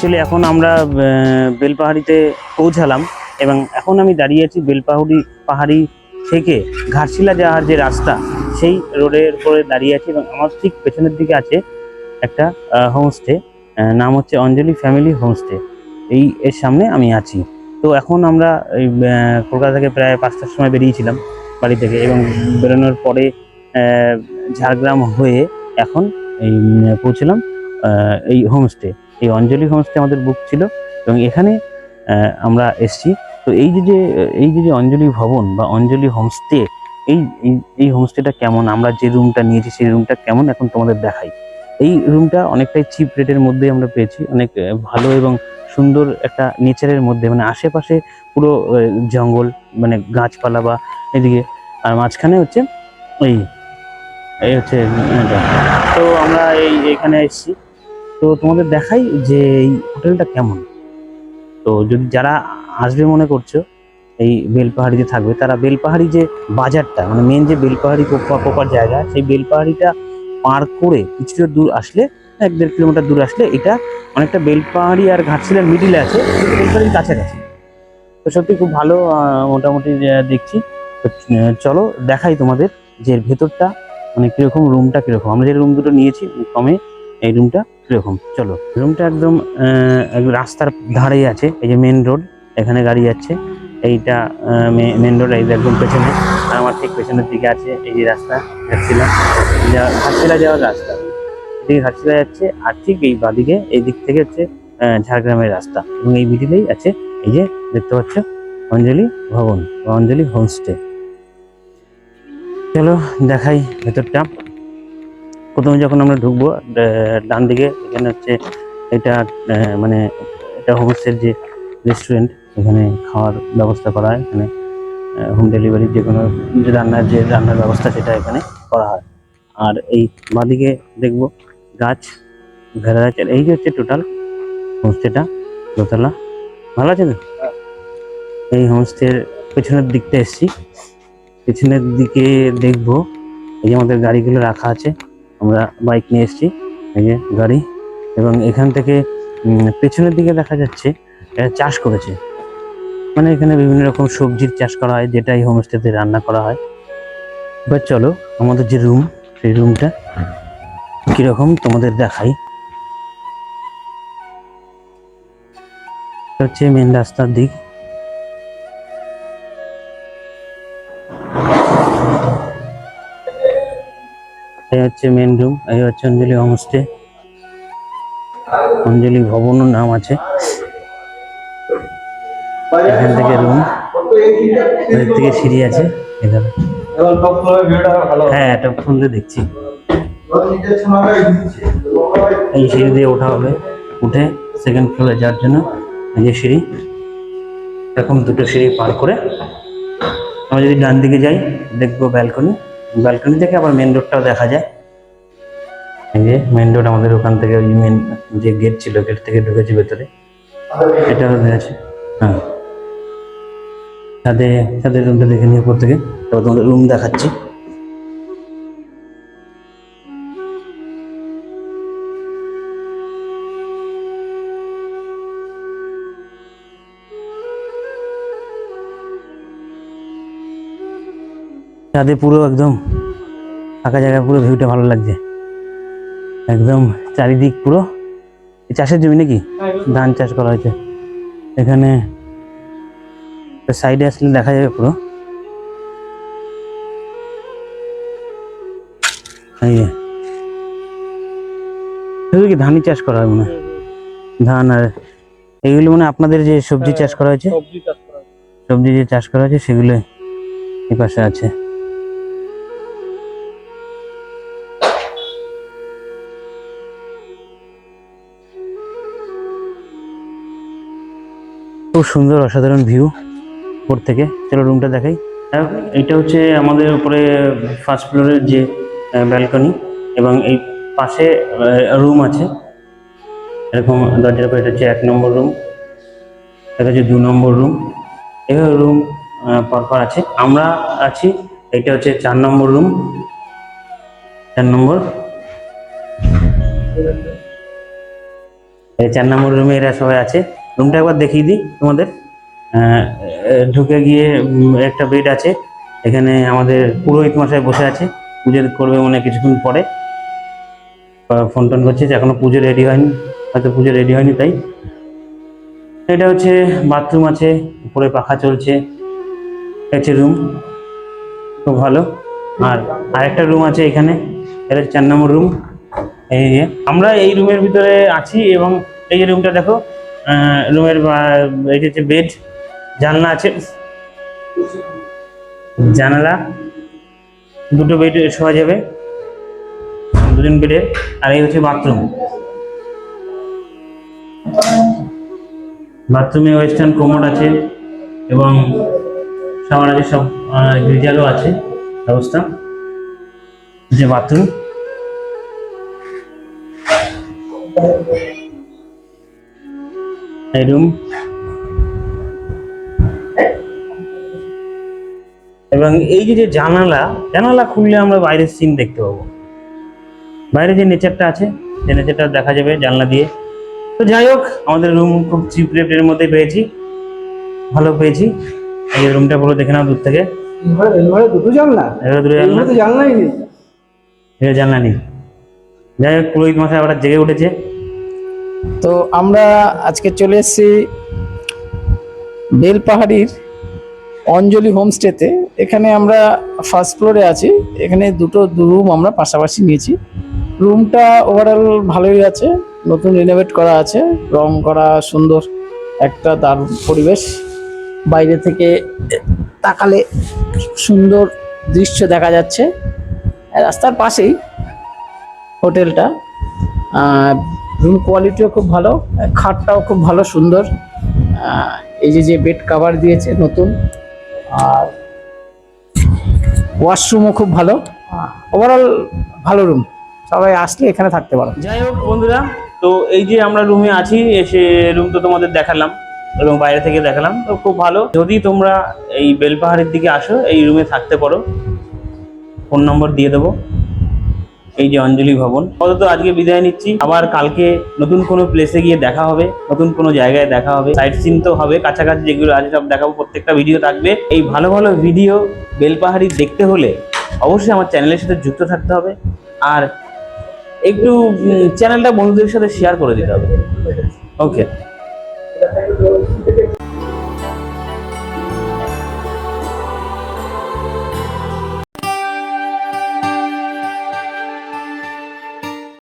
Actually এখন আমরা বেলপাহাড়িতে পৌঁছালাম এবং এখন আমি দাঁড়িয়ে আছি পাহাড়ি থেকে ঘাটশিলা যাওয়ার যে রাস্তা সেই রোডের উপরে দাঁড়িয়ে আছি এবং আমার ঠিক পেছনের দিকে আছে একটা হোমস্টে, নাম হচ্ছে অঞ্জলি ফ্যামিলি হোমস্টে। এর সামনে আমি আছি। তো এখন আমরা এই কলকাতা থেকে প্রায় 5টার সময় বেরিয়েছিলাম বাড়ি থেকে এবং বেরোনোর পরে ঝাড়গ্রাম হয়ে এখন এই পৌঁছলাম এই হোমস্টে। এই অঞ্জলি হোমস্টে আমাদের বুক ছিল এবং এখানে আমরা এসছি। তো এই যে অঞ্জলি ভবন বা অঞ্জলি হোমস্টে, এই এই হোমস্টেটা কেমন, আমরা যে রুমটা নিয়েছি সেই রুমটা কেমন এখন তোমাদের দেখাই। এই রুমটা অনেকটাই চিপ রেটের মধ্যে আমরা পেয়েছি, অনেক ভালো এবং সুন্দর একটা নেচারের মধ্যে, মানে আশেপাশে পুরো জঙ্গল, মানে গাছপালা বা এদিকে, আর মাঝখানে হচ্ছে এই এই হচ্ছে এটা। তো আমরা এখানে এসেছি। তো তোমাদের দেখাই যে এই হোটেলটা কেমন। তো যদি যারা আসবে মনে করছো এই বেলপাহাড়িতে থাকবে, তারা বেলপাহাড়ি যে বাজারটা, মানে মেন যে বেলপাহাড়ি প্রপার জায়গা, সেই বেলপাহাড়িটা পার করে কিছুটা দূর আসলে, 1-1.5 কিলোমিটার দূর আসলে এটা অনেকটা বেলপাহাড়ি আর ঘাটশিলার মিডিলে আছে, বেলপাহাড়ির কাছাকাছি। তো সত্যি খুব ভালো মোটামুটি দেখছি। তো চলো দেখাই তোমাদের যে ভেতরটা মানে কিরকম, রুমটা কিরকম। আমরা যে রুম দুটো নিয়েছি কমে, এই রুমটা কিরকম চলো। রুমটা একদম রাস্তার ধারেই আছে, এই যে মেন রোড, এখানে গাড়ি যাচ্ছে। এইটা মেন রোড, এই একদম পেছনে, আর আমার ঠিক পেছনের দিকে আছে এই যে রাস্তা ঘাটশিলা যাওয়ার রাস্তা, এদিকে ঘাটশিলা যাচ্ছে। আর ঠিক এই বাদিকে এই দিক থেকে হচ্ছে ঝাড়গ্রামের রাস্তা এবং এই মিডিলেই আছে এই যে দেখতে পাচ্ছ অঞ্জলি ভবন বা অঞ্জলি হোমস্টে। চলো দেখাই ভেতরটা। প্রথমে যখন আমরা ঢুকবো ডান দিকে, এখানে হচ্ছে এটা মানে এটা হোমস্টের যে রেস্টুরেন্ট, এখানে খাওয়ার ব্যবস্থা করা হয়। এখানে হোম ডেলিভারি যে কোনো রান্নার ব্যবস্থা সেটা এখানে করা হয়। আর এই বাঁদিকে দেখবো গাছ, ঘেরা আছে। এই যে হচ্ছে টোটাল হোমস্টেটা, দোতলা। ভালো আছে তো? এই হোমস্টের পেছনের দিকটা এসছি। পেছনের দিকে দেখবো এই যে আমাদের গাড়িগুলো রাখা আছে, আমরা বাইক নিয়ে এসেছি, এই যে গাড়ি। এবং এখান থেকে পেছনের দিকে দেখা যাচ্ছে চাষ করেছে, মানে এখানে বিভিন্ন রকম সবজির চাষ করা হয়, যেটা এই হোমস্টেতে রান্না করা হয়। এবার চলো আমাদের যে রুম, সেই রুমটা কিরকম তোমাদের দেখাই। হচ্ছে মেন রাস্তার দিক, এই হচ্ছে মেন রুম, এই হচ্ছে অঞ্জলি হোমস্টে, অঞ্জলি ভবনও নাম আছে। এখান থেকে রুম, ওদের থেকে সিঁড়ি আছে এখানে। হ্যাঁ, এটা ফোন দিয়ে দেখছি। এই সিঁড়ি দিয়ে ওঠা হবে, উঠে সেকেন্ড ফ্লোরে যাওয়ার জন্য এই যে সিঁড়ি, এরকম দুটো সিঁড়ি পার করে আমরা যদি ডান দিকে যাই দেখবো ব্যালকনি। ব্যালকনি থেকে আবার মেন রোডটাও দেখা যায়। এই যে মেন রোড, আমাদের ওখান থেকে ওই মেন যে গেট ছিল, গেট থেকে ঢুকেছি ভেতরে, এটা আছে। হ্যাঁ, ছাদের রুমটা দেখে নিয়ে উপর থেকে, তারপর তোমাদের রুম দেখাচ্ছি। ছাদে পুরো একদম ফাঁকা জায়গা, পুরো ভিউটা ভালো লাগছে একদম চারিদিক। পুরো চাষের জমি নাকি, ধান চাষ করা হয়েছে এখানে। সাইডে আসলে দেখা যাবে পুরো, শুধু কি ধানই চাষ করা হয় মনে হয়, ধান। আর এইগুলো মানে আপনাদের যে সবজি চাষ করা হয়েছে, সবজি যে চাষ করা হয়েছে সেগুলো এই পাশে আছে। খুব সুন্দর অসাধারণ ভিউ উপর থেকে। চলো রুমটা দেখাই। এইটা হচ্ছে আমাদের উপরে ফার্স্ট ফ্লোরের যে ব্যালকনি, এবং এই পাশে রুম আছে এরকম দরজার পরে। এটা হচ্ছে 1 নম্বর রুম, এটা হচ্ছে 2 নম্বর রুম, এভাবে রুম পরপর আছে। আমরা আছি, এটা হচ্ছে 4 নম্বর রুম, 4 নম্বর। এই 4 নম্বর রুমে এরা সবাই আছে। রুমটা একবার দেখিয়ে দিই তোমাদের। ঢুকে গিয়ে একটা বেড আছে। এখানে আমাদের পুরোহিত মশাই বসে আছে, পুজো করবে মনে হয় কিছুক্ষণ পরে। ফোন টোন করছে যে এখনো পুজো রেডি হয়নি, হয়তো পুজো রেডি হয়নি তাই। এটা হচ্ছে বাথরুম আছে, উপরে পাখা চলছে। হচ্ছে রুম, খুব ভালো। আর আরেকটা রুম আছে এখানে, এটা 4 নম্বর রুম। এই যে আমরা এই রুমের ভিতরে আছি এবং এই যে রুমটা দেখো, রুমের এই যে বেড, জানলা আছে, জানালা, দুটো বেড শোয়া যাবে, দুজন বেডে। আর এই হচ্ছে বাথরুম। বাথরুমে ওয়েস্টার্ন কোমোড আছে এবং শাওয়ার আছে, সব গিজারও আছে ব্যবস্থা। যে বাথরুম, এই রুম এবং এই যে জানালা, জানালা খুললে আমরা বাইরের সিন দেখতে পাবো, বাইরে যে নেচারটা আছে, যে নেচারটা দেখা যাবে জানলা দিয়ে। তো যাই হোক, আমাদের রুম খুব চিপ রেটের মধ্যে পেয়েছি, ভালো পেয়েছি। এই রুমটা পুরো দেখে নাও দূর থেকে। দুটো জানলা, জানলাই নেই, জানলা নেই। যাই হোক, পুরোহিত মশাই আবার জেগে উঠেছে। তো আমরা আজকে চলে এসেছি বেলপাহাড়ির অঞ্জলি হোমস্টেতে। এখানে আমরা ফার্স্ট ফ্লোরে আছি। এখানে দুটো রুম আমরা পাশাপাশি নিয়েছি। রুমটা ওভারঅল ভালোই আছে, নতুন রিনোভেট করা আছে, রং করা, সুন্দর একটা দারুণ পরিবেশ। বাইরে থেকে তাকালে সুন্দর দৃশ্য দেখা যাচ্ছে। রাস্তার পাশেই হোটেলটা। রুম কোয়ালিটিও খুব ভালো, খাটটাও খুব ভালো, সুন্দর। এই যে বেড কভার দিয়েছে নতুন, আর ওয়াশরুমও খুব ভালো। ওভারঅল ভালো রুম, সবাই আসলে এখানে থাকতে পারো। যাই হোক বন্ধুরা, তো এই যে আমরা রুমে আছি, এসে রুম তো তোমাদের দেখালাম এবং বাইরে থেকে দেখালাম, তো খুব ভালো। যদি তোমরা এই বেলপাহাড়ির দিকে আসো, এই রুমে থাকতে পারো। ফোন নম্বর দিয়ে দেবো। এই যে অঞ্জলি ভবন। অন্তত আজকে বিদায় নিচ্ছি, আবার কালকে নতুন কোনো প্লেসে গিয়ে দেখা হবে, নতুন কোনো জায়গায় দেখা হবে। সাইট সিন তো হবে, কাছাকাছি যেগুলো আছে সব দেখাবো, প্রত্যেকটা ভিডিও থাকবে। এই ভালো ভালো ভিডিও বেলপাহাড়ি দেখতে হলে অবশ্যই আমার চ্যানেলের সাথে যুক্ত থাকতে হবে, আর একটু চ্যানেলটা বন্ধুদের সাথে শেয়ার করে দিতে হবে। ওকে।